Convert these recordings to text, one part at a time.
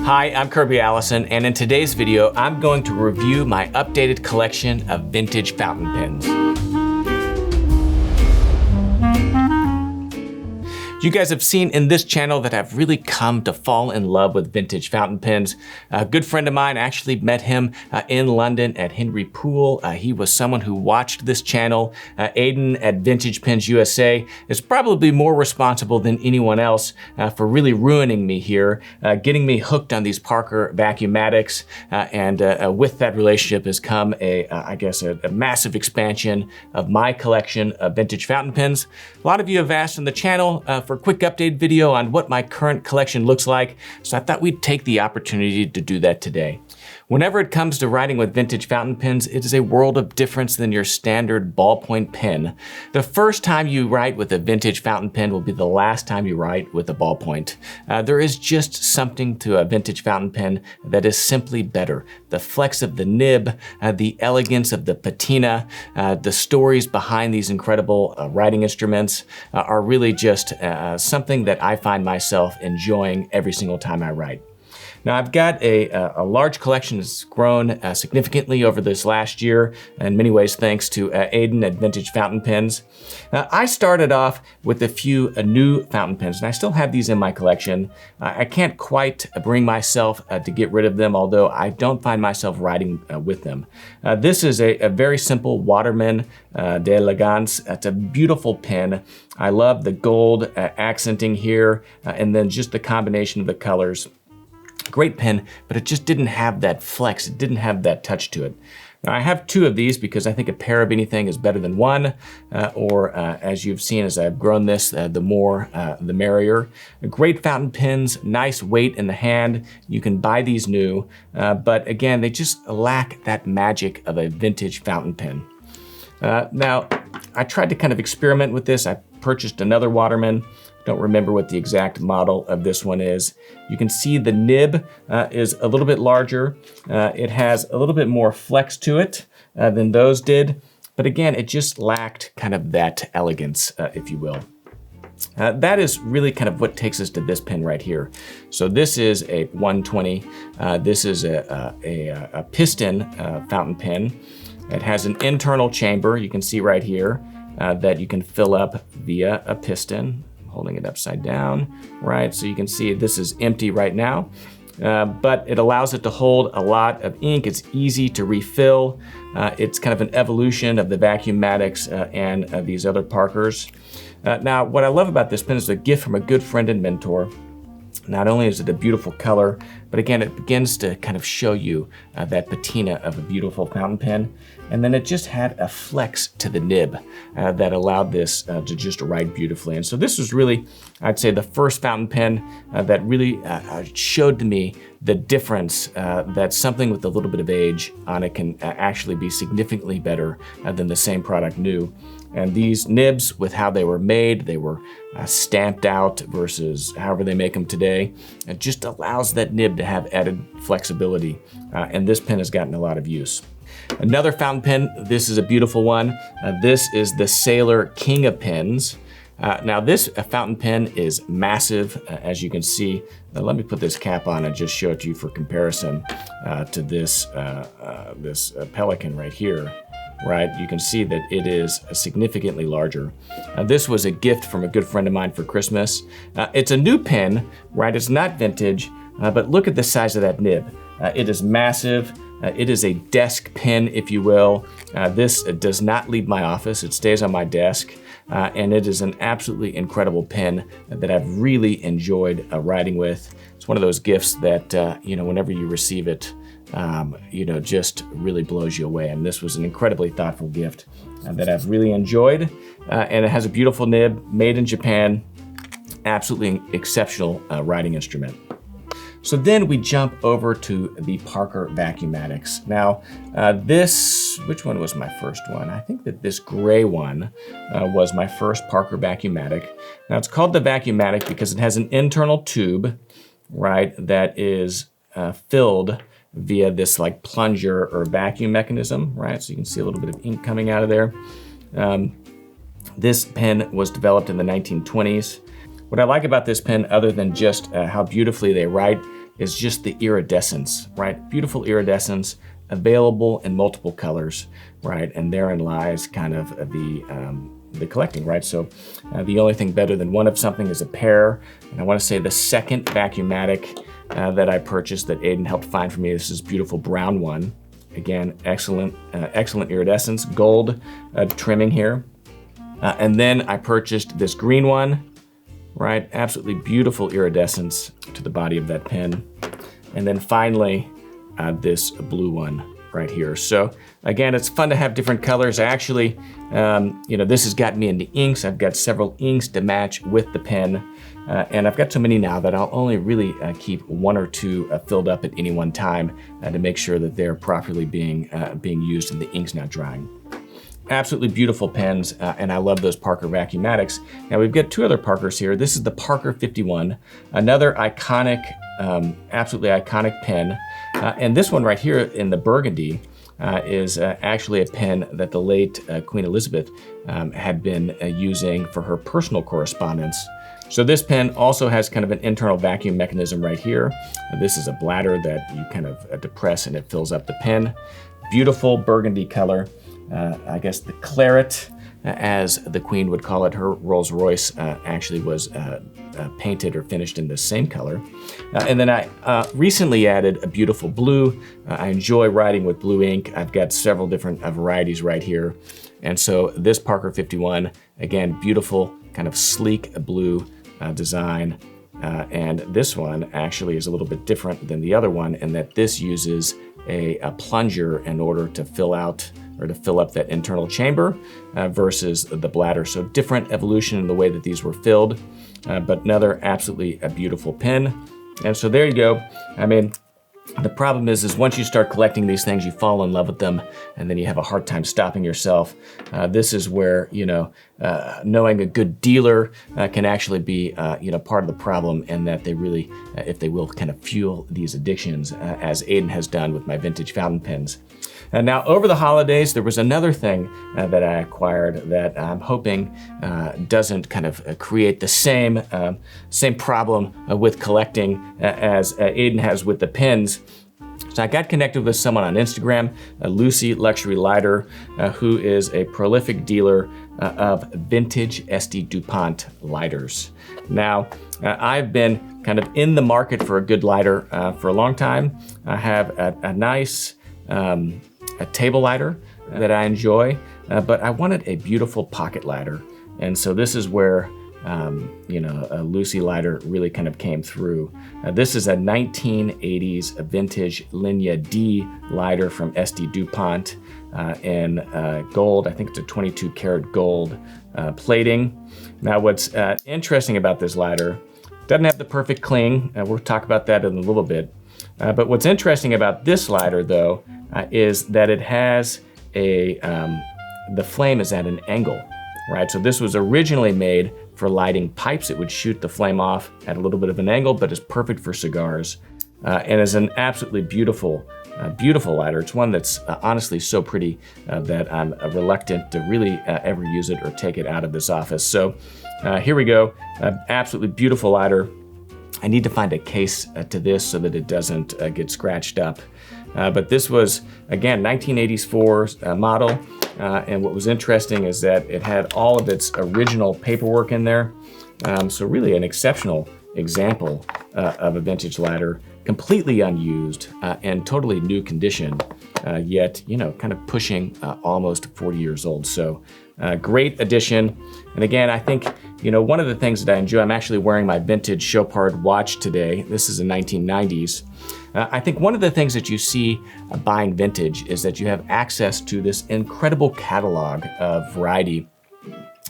Hi, I'm Kirby Allison, and in today's video, I'm going to review my updated collection of vintage fountain pens. You guys have seen in this channel that I've really come to fall in love with vintage fountain pens. A good friend of mine, actually met him in London at Henry Poole. He was someone who watched this channel. Aiden at Vintage Pens USA is probably more responsible than anyone else for really ruining me here, getting me hooked on these Parker Vacumatics, and with that relationship has come I guess a massive expansion of my collection of vintage fountain pens. A lot of you have asked on the channel for a quick update video on what my current collection looks like, so I thought we'd take the opportunity to do that today. Whenever it comes to writing with vintage fountain pens, it is a world of difference than your standard ballpoint pen. The first time you write with a vintage fountain pen will be the last time you write with a ballpoint. There is just something to a vintage fountain pen that is simply better. The flex of the nib, the elegance of the patina, the stories behind these incredible writing instruments are really just something that I find myself enjoying every single time I write. Now I've got a large collection that's grown significantly over this last year, in many ways thanks to Aiden at Vintage Fountain Pens. I started off with a few new fountain pens, and I still have these in my collection. I can't quite bring myself to get rid of them, although I don't find myself writing with them. This is a very simple Waterman Elegance. It's a beautiful pen. I love the gold accenting here, and then just the combination of the colors. Great pen, but it just didn't have that flex. It didn't have that touch to it. Now I have two of these because I think a pair of anything is better than one, or as you've seen as I've grown this, the more the merrier. Great fountain pens, nice weight in the hand. You can buy these new, but again, they just lack that magic of a vintage fountain pen. Now, I tried to kind of experiment with this. I purchased another Waterman. Don't remember what the exact model of this one is. You can see the nib is a little bit larger. It has a little bit more flex to it than those did. But again, it just lacked kind of that elegance, if you will. That is really kind of what takes us to this pen right here. So this is a 120. This is a piston fountain pen. It has an internal chamber, you can see right here, that you can fill up via a piston. Holding it upside down, right? So you can see this is empty right now, but it allows it to hold a lot of ink. It's easy to refill. It's kind of an evolution of the Vacumatics and these other Parkers. Now, what I love about this pen is a gift from a good friend and mentor. Not only is it a beautiful color, but again, it begins to kind of show you that patina of a beautiful fountain pen. And then it just had a flex to the nib that allowed this to just write beautifully. And so this was really, I'd say, the first fountain pen that really showed to me the difference that something with a little bit of age on it can actually be significantly better than the same product new. And these nibs, with how they were made, they were stamped out versus however they make them today. It just allows that nib to have added flexibility. And this pen has gotten a lot of use. Another fountain pen, this is a beautiful one. This is the Sailor King of Pens. Now this fountain pen is massive, as you can see. Let me put this cap on and just show it to you for comparison to this Pelikan right here. Right, you can see that it is significantly larger. This was a gift from a good friend of mine for Christmas. It's a new pen, right? It's not vintage, but look at the size of that nib. It is massive. It is a desk pen, if you will. This does not leave my office. It stays on my desk. And it is an absolutely incredible pen that I've really enjoyed writing with. It's one of those gifts that, you know, whenever you receive it, you know, just really blows you away. And this was an incredibly thoughtful gift that I've really enjoyed. And it has a beautiful nib, made in Japan. Absolutely exceptional writing instrument. So then we jump over to the Parker Vacumatics. Now, which one was my first one? I think that this gray one was my first Parker Vacumatic. Now it's called the Vacumatic because it has an internal tube, right, that is filled via this like plunger or vacuum mechanism, right? So you can see a little bit of ink coming out of there. This pen was developed in the 1920s. What I like about this pen, other than just how beautifully they write, is just the iridescence, right? Beautiful iridescence, available in multiple colors, right? And therein lies kind of the collecting, right? So the only thing better than one of something is a pair. And I want to say the second Vacumatic that I purchased that Aiden helped find for me, this is beautiful brown one. Again, excellent iridescence, gold trimming here. And then I purchased this green one, right? Absolutely beautiful iridescence to the body of that pen. And then finally, this blue one right here. So again, it's fun to have different colors. Actually, this has gotten me into inks. I've got several inks to match with the pen. And I've got so many now that I'll only really keep one or two filled up at any one time to make sure that they're properly being used and the ink's not drying. Absolutely beautiful pens, and I love those Parker Vacumatics. Now we've got two other Parkers here. This is the Parker 51, another iconic, absolutely iconic pen. And this one right here in the burgundy is actually a pen that the late Queen Elizabeth had been using for her personal correspondence. So this pen also has kind of an internal vacuum mechanism right here. This is a bladder that you kind of depress and it fills up the pen. Beautiful burgundy color. I guess the claret, as the Queen would call it, her Rolls Royce actually was painted or finished in the same color. And then I recently added a beautiful blue. I enjoy writing with blue ink. I've got several different varieties right here. And so this Parker 51, again, beautiful, kind of sleek blue design. And this one actually is a little bit different than the other one in that this uses a plunger in order to fill out or to fill up that internal chamber versus the bladder. So different evolution in the way that these were filled, but another absolutely a beautiful pen. And so there you go. I mean, the problem is once you start collecting these things, you fall in love with them, and then you have a hard time stopping yourself. This is where, knowing a good dealer can actually be, part of the problem, and that they really, if they will, kind of fuel these addictions, as Aiden has done with my vintage fountain pens. Now, over the holidays, there was another thing that I acquired that I'm hoping doesn't kind of create the same problem with collecting as Aiden has with the pens. So I got connected with someone on Instagram, Lucy Luxury Lighter, who is a prolific dealer of vintage SD DuPont lighters. Now, I've been kind of in the market for a good lighter for a long time. I have a nice a table lighter that I enjoy, but I wanted a beautiful pocket lighter. And so this is where, a Lucy lighter really kind of came through. This is a 1980s vintage Linea D lighter from SD DuPont in gold. I think it's a 22 karat gold plating. Now what's interesting about this lighter, doesn't have the perfect cling. We'll talk about that in a little bit. But what's interesting about this lighter, though, is that it has the flame is at an angle, right? So this was originally made for lighting pipes. It would shoot the flame off at a little bit of an angle, but is perfect for cigars, and is an absolutely beautiful lighter. It's one that's honestly so pretty that I'm reluctant to really ever use it or take it out of this office. So here we go, absolutely beautiful lighter. I need to find a case to this so that it doesn't get scratched up. But this was, again, 1984 model. And what was interesting is that it had all of its original paperwork in there. So really an exceptional example of a vintage lighter, completely unused and totally new condition, yet, kind of pushing almost 40 years old. So great addition. And again, I think, one of the things that I enjoy, I'm actually wearing my vintage Chopard watch today. This is a 1990s. I think one of the things that you see buying vintage is that you have access to this incredible catalog of variety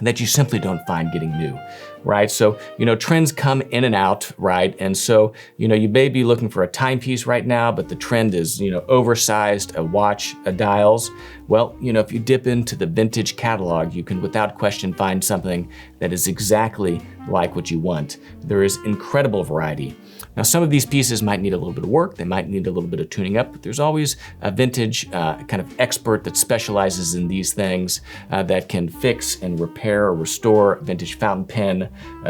that you simply don't find getting new, right? So, trends come in and out, right? And so, you may be looking for a timepiece right now, but the trend is, oversized watch dials. Well, if you dip into the vintage catalog, you can without question find something that is exactly like what you want. There is incredible variety. Now, some of these pieces might need a little bit of work. They might need a little bit of tuning up, but there's always a vintage kind of expert that specializes in these things that can fix and repair or restore vintage fountain pen,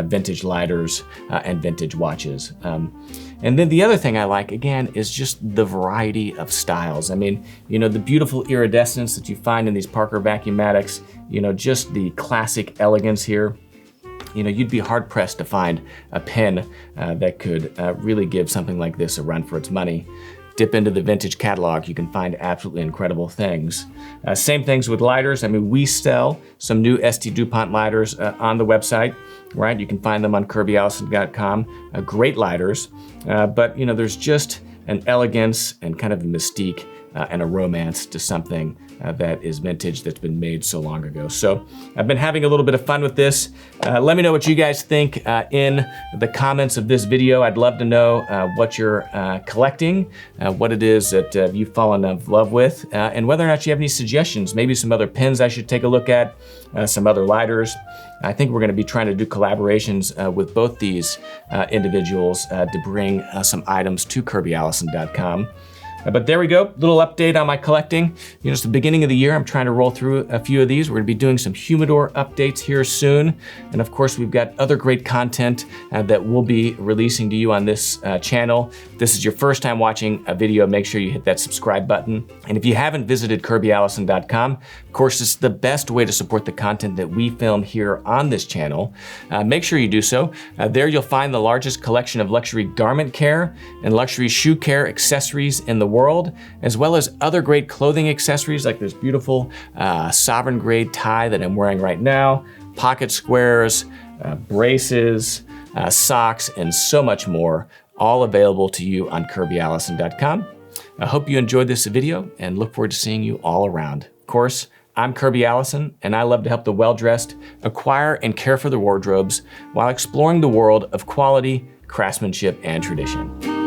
vintage lighters, and vintage watches. And And then the other thing I like, again, is just the variety of styles. I mean, you know, the beautiful iridescence that you find in these Parker Vacumatics, you know, just the classic elegance here. You know, you'd be hard pressed to find a pen that could really give something like this a run for its money. Dip into the vintage catalog, you can find absolutely incredible things. Same things with lighters. I mean, we sell some new ST DuPont lighters on the website, right? You can find them on KirbyAllison.com. Great lighters, but you know, there's just an elegance and kind of a mystique and a romance to something that is vintage that's been made so long ago. So I've been having a little bit of fun with this. Let me know what you guys think in the comments of this video. I'd love to know what you're collecting, what it is that you've fallen in love with, and whether or not you have any suggestions, maybe some other pens I should take a look at, some other lighters. I think we're gonna be trying to do collaborations with both these individuals to bring some items to KirbyAllison.com. But there we go, little update on my collecting. You know, it's the beginning of the year. I'm trying to roll through a few of these. We're gonna be doing some humidor updates here soon. And of course, we've got other great content that we'll be releasing to you on this channel. If this is your first time watching a video, make sure you hit that subscribe button. And if you haven't visited KirbyAllison.com, of course, it's the best way to support the content that we film here on this channel. Make sure you do so. There you'll find the largest collection of luxury garment care and luxury shoe care accessories in the world, as well as other great clothing accessories like this beautiful sovereign grade tie that I'm wearing right now, pocket squares, braces, socks, and so much more, all available to you on KirbyAllison.com. I hope you enjoyed this video and look forward to seeing you all around. Of course, I'm Kirby Allison, and I love to help the well-dressed acquire and care for their wardrobes while exploring the world of quality, craftsmanship, and tradition.